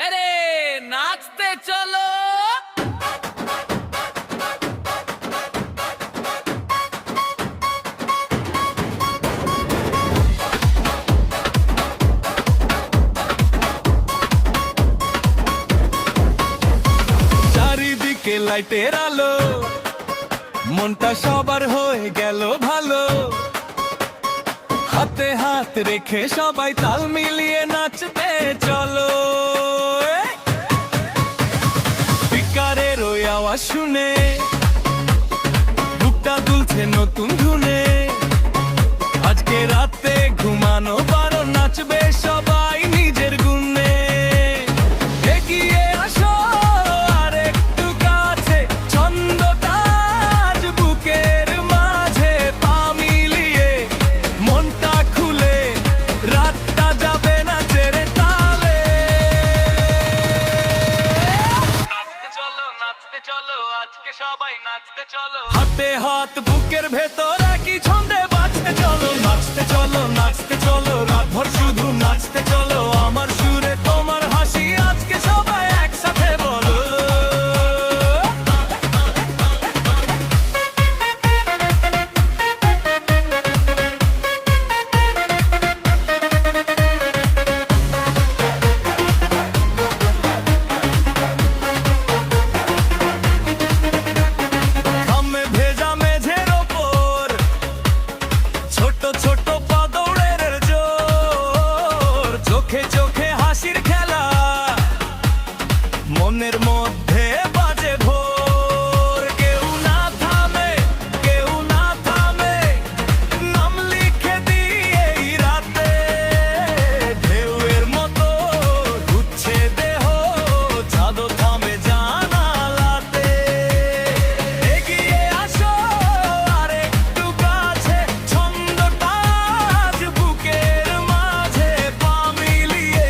আরে নাচতে চলো। চারিদিকে লাইটের আলো, মনটা সবার হয়ে গেল ভালো। হাতে হাত রেখে সবাই তাল মিলিয়ে নাচতে চলো। স্পিকারের ওই আওয়াজ শুনে বুকটা দুলছে নতুন ধুনে। আজকে রাতে ঘুমানো বারো, নাচবে সবাই নিজের গুণে। এগিয়ে আসো আর একটু কাছে, ছন্দটা আজ বুকের মাঝে। পা মিলিয়ে মনটা খুলে, রাতটা যাবে না ছেড়ে তালে। নাচতে চলো, নাচতে চলো, আজকে সবাই নাচতে চলো। হাতে হাত বুকের ভেতর একই ছন্দে বাজতে চলো। নাচতে চলো, নাচতে চলো, রাতভর শুধু নাচতে চলো। আমার সুরে তোমার হাসি, আজকে সবাই একসাথে বলো। ঘামে ভেজা মেঝের ওপর ছোট ছোট পা দৌড়ের জোর। চোখে চোখে হাসির খেলা, মনের মধ্যে বাজে ভোর। কেউ না থামে, কেউ না থামে, নাম লিখে দিয়ে এই রাতে। ঢেউয়ের মতো ঘুরছে দেহ, চাঁদও থামে জানালাতে। এগিয়ে আসো আর একটু কাছে, ছন্দটা আজ বুকের মাঝে। পা মিলিয়ে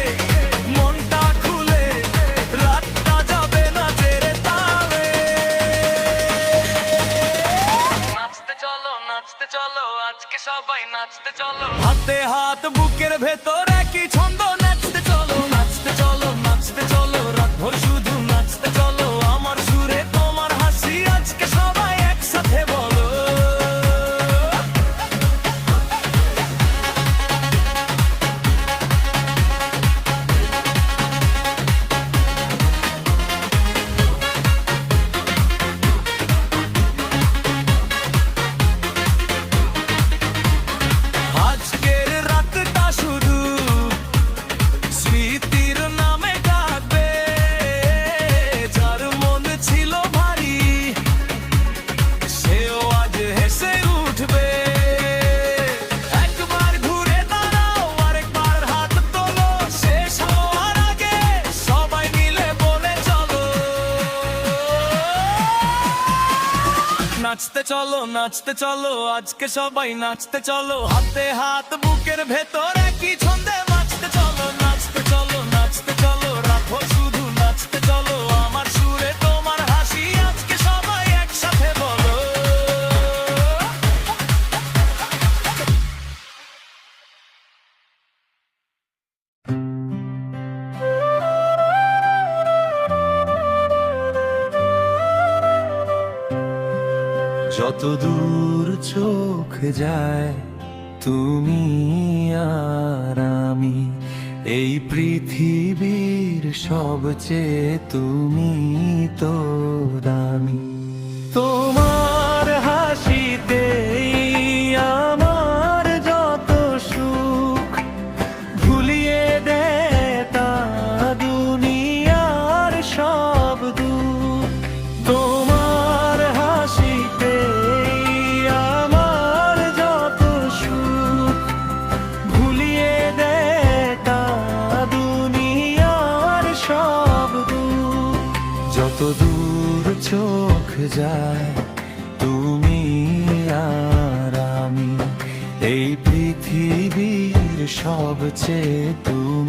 মনটা খুলে, রাতটা যাবে না ছেড়ে তালে। নাচতে চলো, নাচতে চলো, আজকে সবাই নাচতে চলো। হাতে হাত বুকের ভেতর একই ছন্দ, নাচতে চলো, নাচতে চলো, নাচতে চলো, রাতভর শুধু নাচতে চলো। আমার সুরে তোমার হাসি, আজকে সবাই একসাথে বলো। আজকের রাতটা শুধু স্মৃতির নামে কাটবে। যার মন ছিল ভারী, সেও আজ হেসে উঠবে। একবার ঘুরে দাঁড়াও, আরেকবার হাত তোলো। শেষ হওয়ার আগে সবাই মিলে বলে চলো। নাচতে চলো, নাচতে চলো, আজকে সবাই নাচতে চলো। হাতে হাত বুকের ভেতর একই ছন্দে নাচতে চলো। নাচতে চলো, নাচতে চলো, রাখো শুধু নাচতে চলো। আমার সুরে তোমার হাসি, আজকে সবাই একসাথে বলো। যত দূর চোখ যায়, তুমি আর আমি। এই পৃথিবীর সবচেয়ে তুমি তো দামি। তোমার হাসিতেই আমার যত সুখ, ভুলিয়ে দেয় তা দুনিয়ার সব দুঃখ। তোমার হাসিতেই আমার যত সুখ, ভুলিয়ে দেয় তা দুনিয়ার সব দুঃখ। যত দূর চোখ যায়, তুমি আর আমি। এই পৃথিবীর সবচেয়ে তুমি